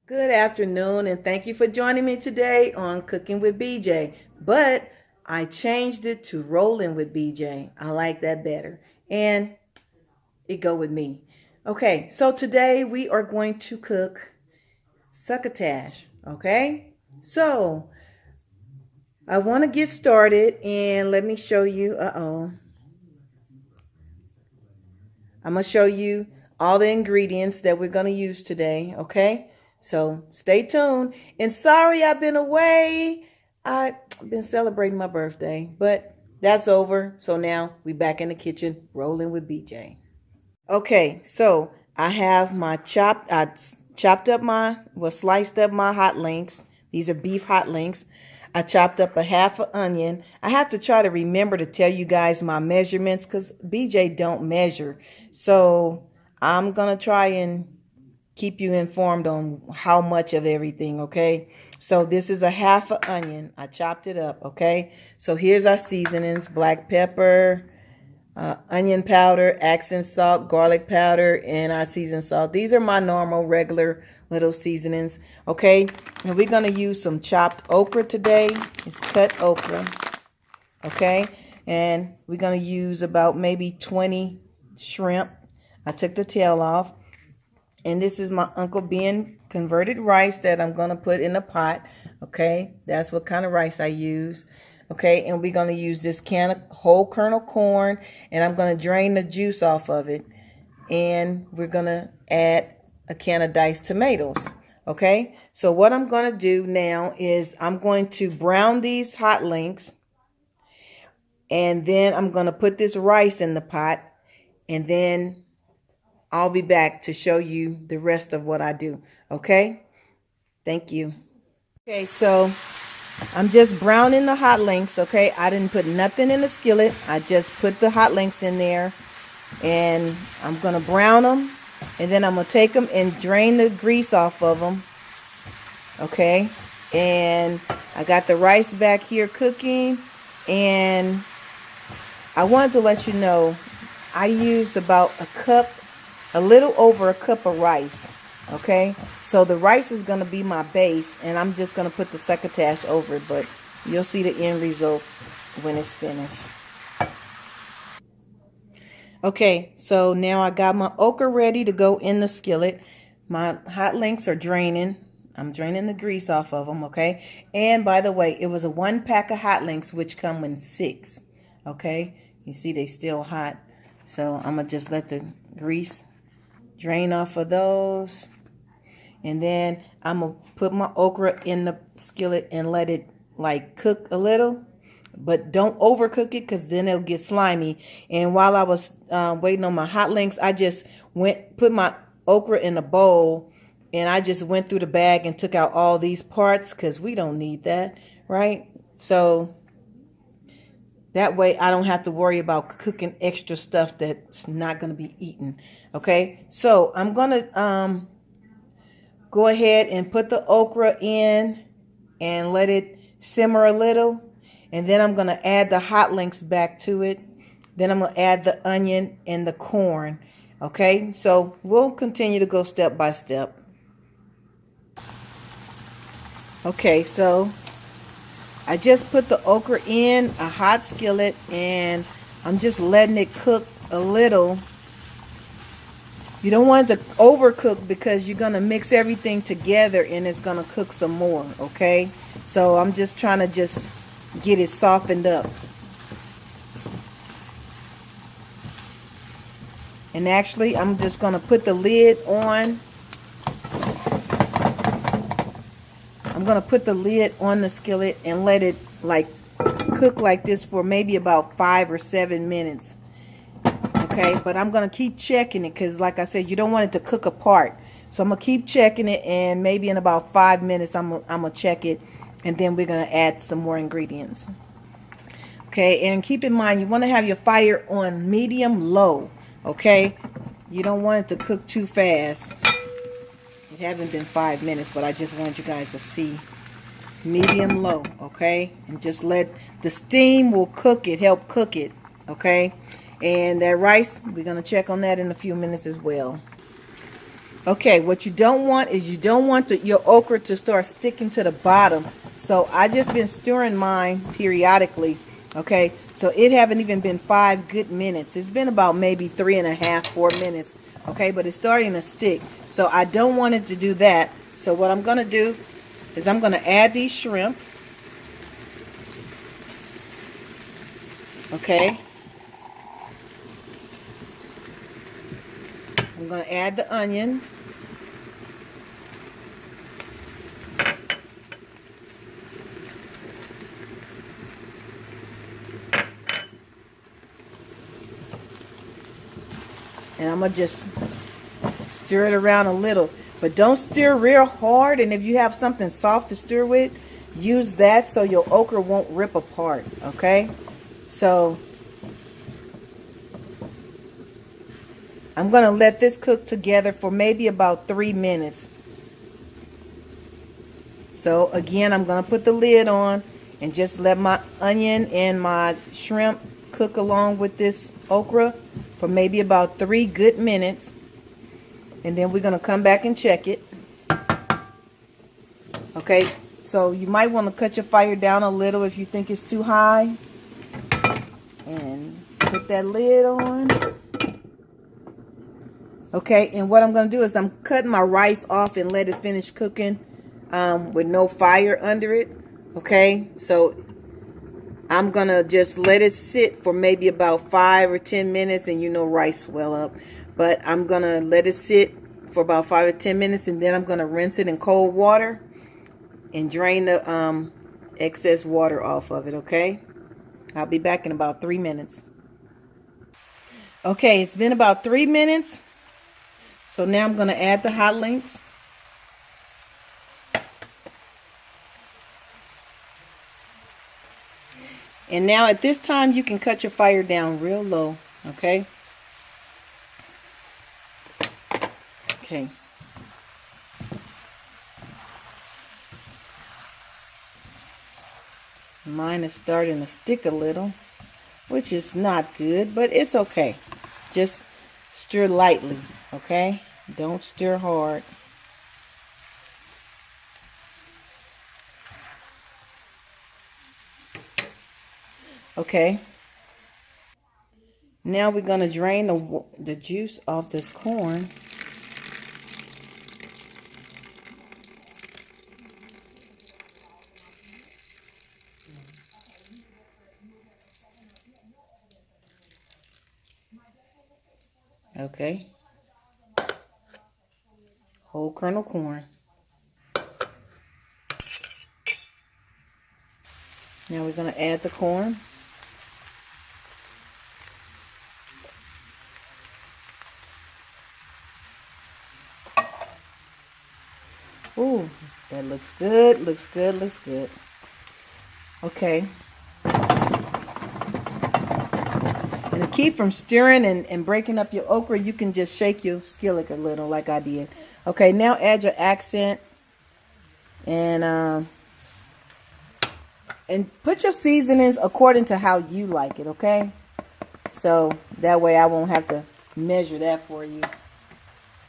Good afternoon, and thank you for joining me today on Cooking with BJ. But I changed it to Rolling with BJ. I like that better, and it go with me. Okay, so today we are going to cook succotash. Okay, so I want to get started, and let me show you. I'm gonna show you all the ingredients that we're gonna use today. Okay. So stay tuned. And sorry I've been away. I've been celebrating my birthday, but that's over. So now we back in the kitchen rolling with BJ. Okay, so I have my sliced up my hot links. These are beef hot links. I chopped up a half an onion. I have to try to remember to tell you guys my measurements because BJ don't measure. So I'm going to try and keep you informed on how much of everything, okay? So this is a half an onion. I chopped it up, okay? So here's our seasonings: black pepper, onion powder, accent salt, garlic powder, and our seasoned salt. These are my normal, regular little seasonings, okay? And we're going to use some chopped okra today. It's cut okra, okay? And we're going to use about maybe 20 shrimp. I took the tail off. And this is my Uncle Ben converted rice that I'm going to put in a pot. Okay, that's what kind of rice I use. Okay, and we're going to use this can of whole kernel corn. And I'm going to drain the juice off of it. And we're going to add a can of diced tomatoes. Okay, so what I'm going to do now is I'm going to brown these hot links. And then I'm going to put this rice in the pot. And then I'll be back to show you the rest of what I do. Okay? Thank you. Okay, so I'm just browning the hot links. Okay, I didn't put nothing in the skillet. I just put the hot links in there. And I'm going to brown them. And then I'm going to take them and drain the grease off of them. Okay? And I got the rice back here cooking. And I wanted to let you know I used about a little over a cup of rice, okay? So the rice is going to be my base, and I'm just going to put the succotash over it, but you'll see the end result when it's finished. Okay, so now I got my okra ready to go in the skillet. My hot links are draining. I'm draining the grease off of them, okay? And by the way, it was a 1 pack of hot links, which come in 6, okay? You see they still hot. So I'm going to just let the grease drain off of those, and then I'm gonna put my okra in the skillet and let it like cook a little, but don't overcook it because then it'll get slimy. And while I was waiting on my hot links, I just put my okra in a bowl, and I just went through the bag and took out all these parts because we don't need that, right? So that way I don't have to worry about cooking extra stuff that's not going to be eaten. Okay, so I'm going to go ahead and put the okra in and let it simmer a little. And then I'm going to add the hot links back to it. Then I'm going to add the onion and the corn. Okay, so we'll continue to go step by step. Okay, so I just put the okra in a hot skillet, and I'm just letting it cook a little. You don't want it to overcook because you're going to mix everything together and it's going to cook some more, okay? So I'm just trying to just get it softened up. And actually, I'm just going to put the lid on. I'm going to put the lid on the skillet and let it like cook like this for maybe about 5 or 7 minutes. Okay, but I'm going to keep checking it because like I said, you don't want it to cook apart. So I'm going to keep checking it, and maybe in about 5 minutes I'm going to check it, and then we're going to add some more ingredients. Okay, and keep in mind you want to have your fire on medium low, okay? You don't want it to cook too fast. It hasn't been 5 minutes, but I just wanted you guys to see medium low, okay? And just let the steam will cook it, help cook it, okay? And that rice, we're going to check on that in a few minutes as well. Okay, what you don't want is you don't want your okra to start sticking to the bottom. So I just been stirring mine periodically. Okay, so it haven't even been 5 good minutes. It's been about maybe 3.5, 4 minutes. Okay, but it's starting to stick. So I don't want it to do that. So what I'm going to do is I'm going to add these shrimp. Okay. I'm going to add the onion. And I'm going to just stir it around a little. But don't stir real hard. And if you have something soft to stir with, use that so your okra won't rip apart. Okay? So I'm going to let this cook together for maybe about 3 minutes. So again, I'm going to put the lid on and just let my onion and my shrimp cook along with this okra for maybe about 3 good minutes. And then we're going to come back and check it. Okay, so you might want to cut your fire down a little if you think it's too high. And put that lid on. Okay, and what I'm going to do is I'm cutting my rice off and let it finish cooking with no fire under it. Okay, so I'm going to just let it sit for maybe about 5 or 10 minutes, and you know rice swell up. But I'm going to let it sit for about 5 or 10 minutes, and then I'm going to rinse it in cold water and drain the excess water off of it, okay? I'll be back in about 3 minutes. Okay, it's been about 3 minutes. So now I'm going to add the hot links. And now at this time you can cut your fire down real low, okay? Okay. Mine is starting to stick a little, which is not good, but it's okay. Just stir lightly, okay? Don't stir hard. Okay. Now we're going to drain the juice off this corn. Okay. Whole kernel corn. Now we're going to add the corn. Ooh, that looks good, looks good, looks good. Okay. And to keep from stirring and breaking up your okra, you can just shake your skillet a little like I did. Okay, now add your accent and put your seasonings according to how you like it, okay? So that way I won't have to measure that for you.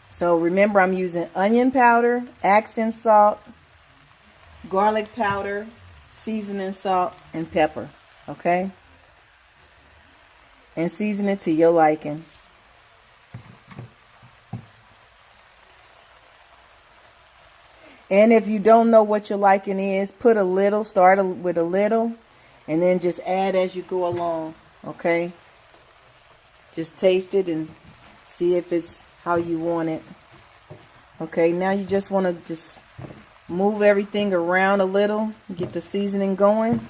So remember, I'm using onion powder, accent salt, garlic powder, seasoning salt, and pepper, okay? And season it to your liking. And if you don't know what your liking is, put a little, start with a little, and then just add as you go along, okay? Just taste it and see if it's how you want it. Okay, now you just want to just move everything around a little, get the seasoning going.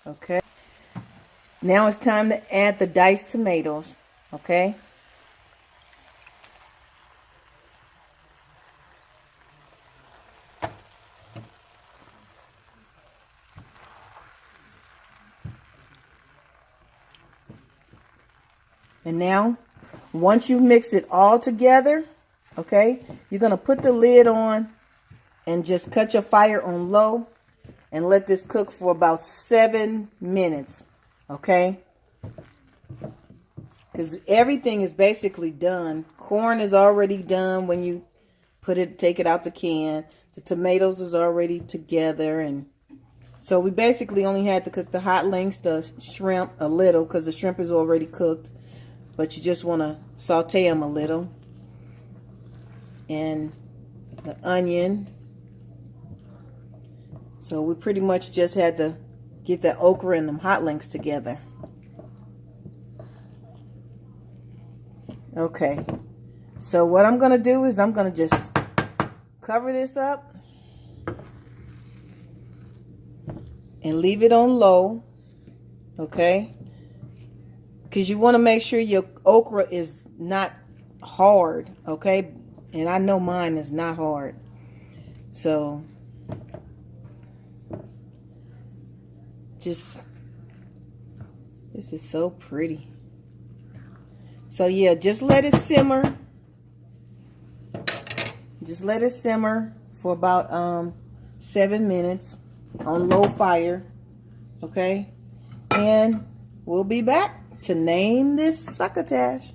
Okay. Now it's time to add the diced tomatoes, okay? And now, once you mix it all together, okay, you're going to put the lid on and just cut your fire on low and let this cook for about 7 minutes, okay? Because everything is basically done. Corn is already done when you take it out the can. The tomatoes is already together, and so we basically only had to cook the hot links, the shrimp a little because the shrimp is already cooked, but you just want to saute them a little, and the onion. So we pretty much just had to get the okra and them hot links together. Okay, so what I'm gonna do is I'm gonna just cover this up and leave it on low, okay? Because you want to make sure your okra is not hard, okay? And I know mine is not hard. So this is so pretty. So yeah, just let it simmer. Just let it simmer for about 7 minutes on low fire, okay? And we'll be back to name this succotash.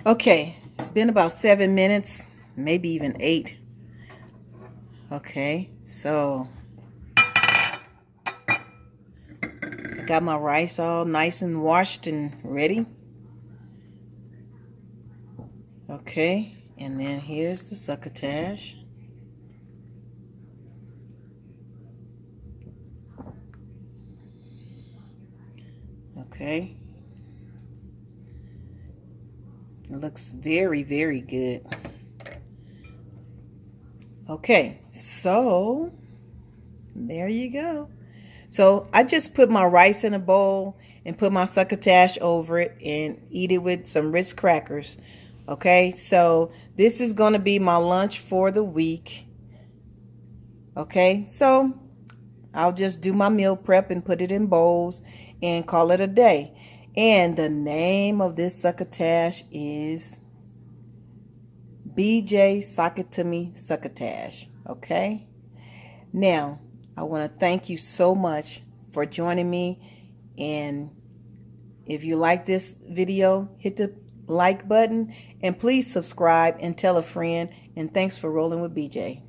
Okay, it's been about 7 minutes, maybe even 8. Okay, so I got my rice all nice and washed and ready. Okay, and then here's the succotash. Okay. It looks very, very good. Okay, so there you go. So I just put my rice in a bowl and put my succotash over it and eat it with some Ritz crackers. Okay, so this is going to be my lunch for the week. Okay, so I'll just do my meal prep and put it in bowls and call it a day. And the name of this succotash is BJ Sock It To Me Succotash. Okay, now I want to thank you so much for joining me. And if you like this video, hit the like button and please subscribe and tell a friend. And thanks for rolling with BJ.